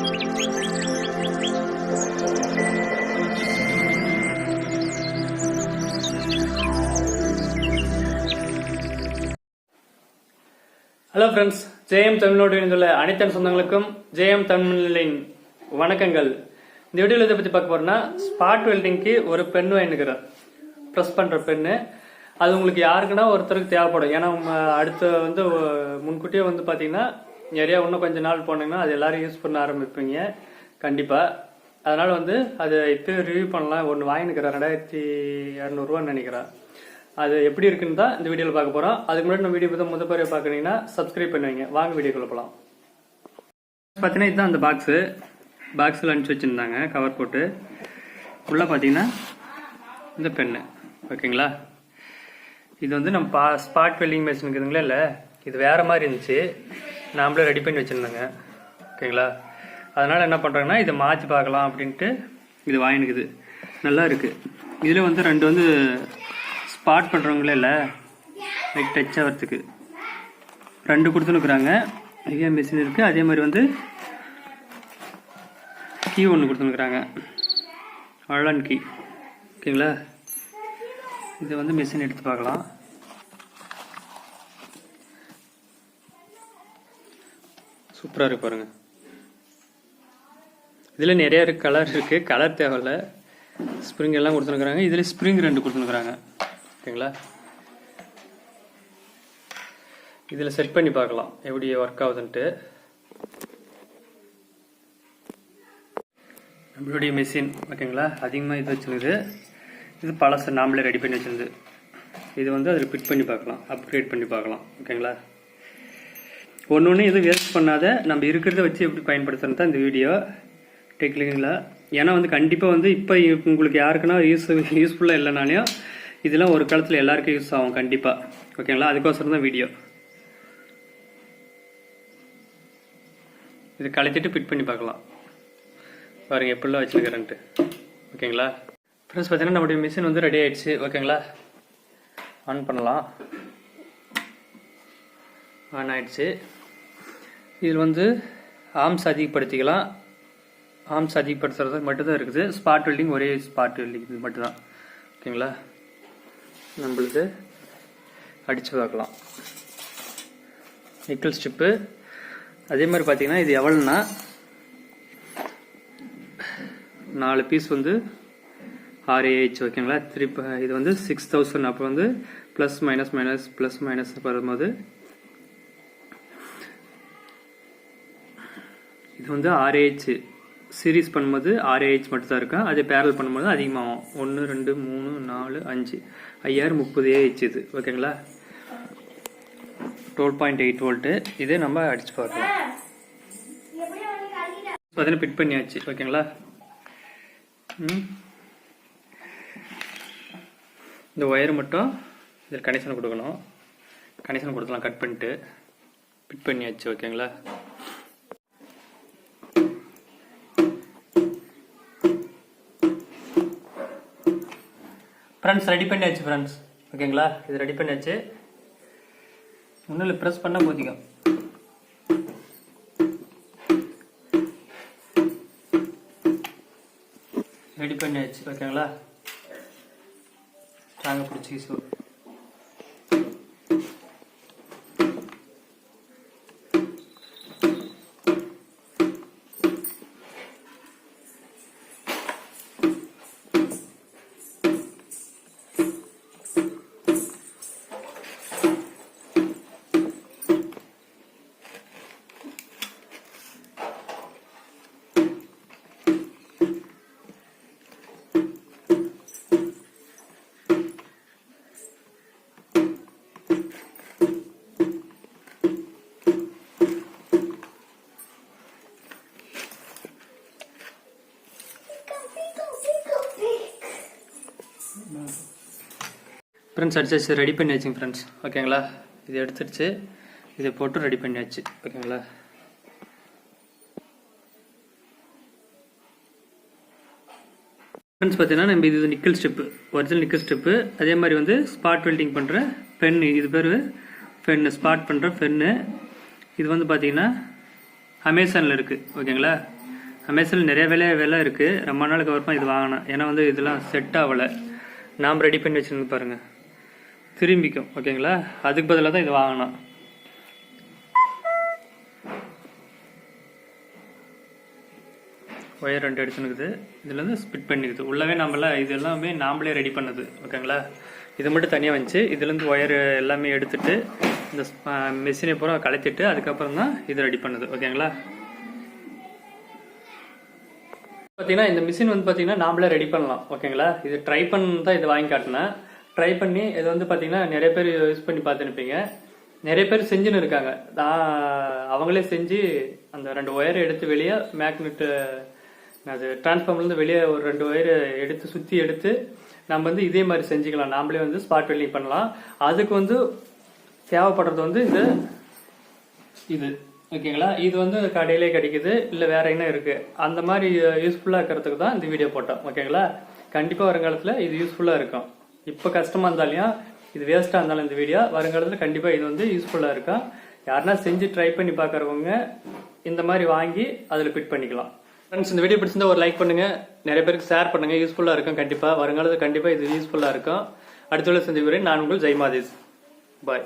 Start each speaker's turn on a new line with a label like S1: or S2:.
S1: Hello friends, JM Tamil Nadu இணைந்துள்ள அனைத்து சொந்தங்களுக்கும் ஜேஎம் தமிழ்நிலின் வணக்கங்கள். இந்த வீடியோவில் இதை பற்றி பார்க்க போறோம்னா, ஸ்பாட் வெல்டிங்க்கு ஒரு பென்னு வாங்கிக்கிறேன், ப்ரெஸ் பண்ணுற பென்னு. அது உங்களுக்கு யாருக்குன்னா ஒருத்தருக்கு தேவைப்படும். ஏன்னா அடுத்து முன்கூட்டியே பார்த்தீங்கன்னா நிறையா இன்னும் கொஞ்சம் நாள் போனீங்கன்னா அது எல்லாரும் யூஸ் பண்ண ஆரம்பிப்பீங்க கண்டிப்பாக. அதனால் அதை இப்போ ரிவ்யூ பண்ணலாம். ஒன்று வாங்கிக்கிறேன், 2200 நினைக்கிறேன். அது எப்படி இருக்குன்னு தான் இந்த வீடியோவில் பார்க்க போகிறோம். அதுக்கு முன்னாடி நம்ம வீடியோ முதல் முறை பார்க்குறீங்கன்னா சப்ஸ்கிரைப் பண்ணுவீங்க. வாங்க வீடியோக்குள்ள போகலாம். பார்த்தீங்கன்னா இதுதான் அந்த பாக்ஸில் அனுப்பிச்சி வச்சுருந்தாங்க, கவர் போட்டு. உள்ளே பார்த்தீங்கன்னா இந்த பென்னு, ஓகேங்களா. இது நம்ம ஸ்பாட் வெல்டிங் மிஷின் இருக்குதுங்களா, இல்லை இது வேறு மாதிரி இருந்துச்சு, நாமளே ரெடி பண்ணி வச்சுருந்தாங்க, ஓகேங்களா. அதனால் என்ன பண்ணுறாங்கன்னா இதை மாற்றி பார்க்கலாம் அப்படின்ட்டு இது வாங்கினுக்குது. நல்லா இருக்குது. இதில் ரெண்டு ஸ்பாட் பண்ணுறவங்களே இல்லை, லைக் டச் ஆகிறதுக்கு 2 கொடுத்துனுக்குறாங்க. இதே மிஷின் இருக்குது. அதே மாதிரி கீ ஒன்று கொடுத்துனுக்குறாங்க, அழன் கீ, ஓகேங்களா. இது மிஷின் எடுத்து பார்க்கலாம். சூப்பராக இருக்கு பாருங்க. இதில் நிறைய கலர் இருக்குது, கலர் தேவையில்லை. ஸ்ப்ரிங் எல்லாம் கொடுத்துனுக்குறாங்க. இதில் ஸ்ப்ரிங் 2 கொடுத்துனுக்குறாங்க, ஓகேங்களா. இதில் செட் பண்ணி பார்க்கலாம் எப்படி ஒர்க் ஆகுதுன்ட்டு. நம்மளுடைய மிஷின், ஓகேங்களா, அதிகமாக இது வச்சுருக்குது. இது பழசு நாமளே ரெடி பண்ணி வச்சுருந்து. இது அதில் ஃபிட் பண்ணி பார்க்கலாம், அப்கிரேட் பண்ணி பார்க்கலாம், ஓகேங்களா. ஒன்று இது வேஸ்ட் பண்ணாத நம்ம இருக்கிறத வச்சு எப்படி பயன்படுத்துறது தான் இந்த வீடியோ டெக்னிக்கலா. ஏன்னா கண்டிப்பாக இப்போ உங்களுக்கு யாருக்குன்னா யூஸ்ஃபுல்லாக இல்லைனாலையும் இதெல்லாம் ஒரு காலத்தில் எல்லாருக்கும் யூஸ் ஆகும் கண்டிப்பாக, ஓகேங்களா. அதுக்கோசரம் தான் வீடியோ. இது கழிச்சிட்டு ஃபிட் பண்ணி பார்க்கலாம் பாருங்க எப்படிலாம் வச்சுருக்கிறேன்ட்டு, ஓகேங்களா. ஃப்ரெண்ட்ஸ் பார்த்தீங்கன்னா நம்முடைய மிஷின் ரெடி ஆகிடுச்சு, ஓகேங்களா. ஆன் பண்ணலாம். ஆன் ஆகிடுச்சு. இதில் ஆர்ம்ஸ் அதிகப்படுத்திக்கலாம். ஆர்ம்ஸ் அதிகப்படுத்துறது மட்டும்தான் இருக்குது. ஸ்பாட் வெல்டிங் ஒரே ஸ்பாட் வெல்டிங் இது மட்டும்தான், ஓகேங்களா. நம்மளுக்கு அடித்து பார்க்கலாம். Nickel strip. அதே மாதிரி பார்த்தீங்கன்னா இது எவ்வளோன்னா 4 பீஸ் 6Ah, ஓகேங்களா. இது 6000. அப்போ ப்ளஸ் மைனஸ் வரும்போது இது 6Ah சீரீஸ் பண்ணும்போது 6Ah மட்டும் தான் இருக்கும். அதே பேரல் பண்ணும்போது அதிகமாகும். 1 2 3 4 5 5000 30Ah இது, ஓகேங்களா. 12.8 வோல்ட்டு. இதே நம்ம அடிச்சு பார்க்கலாம். பார்த்தீங்கன்னா ஃபிட் பண்ணியாச்சு, ஓகேங்களா. இந்த ஒயர் மட்டும் இதில் கனெக்ஷன் கொடுக்கணும். கனெக்ஷன் கொடுக்கலாம் கட் பண்ணிட்டு. ஃபிட் பண்ணியாச்சு, ஓகேங்களா. ஃப்ரெண்ட்ஸ் ரெடி பண்ணியாச்சு ஃப்ரெண்ட்ஸ், ஓகேங்களா. இது ரெடி பண்ணியாச்சு. ஒன்றும் ப்ரெஸ் பண்ணால் போதிக்கும். ரெடி பண்ணியாச்சு, ஓகேங்களா. ஸ்ட்ராங்காக பிடிச்சி ஃப்ரெண்ட்ஸ் அடிச்சாச்சு, ரெடி பண்ணியாச்சுங்க ஃப்ரெண்ட்ஸ், ஓகேங்களா. இது எடுத்துடுச்சு, இதை போட்டு ரெடி பண்ணியாச்சு, ஓகேங்களா. ஃப்ரெண்ட்ஸ் பார்த்தீங்கன்னா நம்ம இது nickel step, original nickel step. அதே மாதிரி ஸ்பாட் வெல்டிங் பண்ணுற பென்னு, இது பேர் பென்னு, ஸ்பாட் பண்ணுற பென்னு. இது பார்த்தீங்கன்னா அமேசானில் இருக்குது, ஓகேங்களா. அமேசானில் நிறைய விலை இருக்குது. ரொம்ப நாளுக்கு அப்புறமா இது வாங்கினேன். ஏன்னா வந்து இதெல்லாம் செட் ஆகலை. நாம் ரெடி பண்ணி வச்சுருந்து பாருங்கள், திரும்பிக்கும். ஓகேங்களா, அதுக்கு பதிலாக தான் இது வாங்கினோம். ஒயர் 2 எடுத்துனுக்குது. இதில் வந்து ஸ்பிட் பண்ணிக்குது. உள்ளவே நம்மளாம் இது எல்லாமே நாமளே ரெடி பண்ணது. ஓகேங்களா, இது மட்டும் தனியாக வந்துச்சு. இதுலேருந்து ஒயர் எல்லாமே எடுத்துட்டு இந்த மிஷினை பூரா கலைத்திட்டு அதுக்கப்புறம் தான் இது ரெடி பண்ணது. ஓகேங்களா, பார்த்தீங்கன்னா இந்த மிஷின் வந்து பார்த்தீங்கன்னா நாமளே ரெடி பண்ணலாம். ஓகேங்களா, இது ட்ரை பண்ண தான் இது வாங்கி காட்டினேன். ட்ரை பண்ணி இது வந்து பார்த்தீங்கன்னா நிறைய பேர் யூஸ் பண்ணி பார்த்துருப்பீங்க. நிறைய பேர் செஞ்சுன்னு இருக்காங்க. அவங்களே செஞ்சு அந்த 2 ஒயரை எடுத்து வெளியே மேக்னெட்டு அது டிரான்ஸ்ஃபார்மர்லேருந்து வெளியே ஒரு 2 ஒயரை எடுத்து சுற்றி எடுத்து நம்ம வந்து இதே மாதிரி செஞ்சுக்கலாம். நாமளே வந்து ஸ்பாட் வெல்டிங் பண்ணலாம். அதுக்கு வந்து தேவைப்படுறது வந்து இது. ஓகேங்களா, இது வந்து கடையிலே கிடைக்குது, இல்லை வேற என்ன இருக்கு, அந்த மாதிரி யூஸ்ஃபுல்லாக இருக்கிறதுக்கு தான் இந்த வீடியோ போட்டோம். ஓகேங்களா, கண்டிப்பாக வருங்காலத்தில் இது யூஸ்ஃபுல்லாக இருக்கும். இப்போ கஷ்டமாக இருந்தாலும் இது வேஸ்ட்டாக இருந்தாலும் இந்த வீடியோ வருங்காலத்தில் கண்டிப்பாக இது வந்து யூஸ்ஃபுல்லாக இருக்கும். யாருன்னா செஞ்சு ட்ரை பண்ணி பார்க்குறவங்க இந்த மாதிரி வாங்கி அதில் ஃபிட் பண்ணிக்கலாம். ஃப்ரெண்ட்ஸ், இந்த வீடியோ பிடிச்சிருந்தா ஒரு லைக் பண்ணுங்க, நிறைய பேருக்கு ஷேர் பண்ணுங்க. யூஸ்ஃபுல்லாக இருக்கும். கண்டிப்பாக வருங்காலத்தில் கண்டிப்பாக இது யூஸ்ஃபுல்லாக இருக்கும். அடுத்த வீடியோ சந்திக்கிறேன். நான் உங்கள் ஜெய்மாதேஷ். பாய்.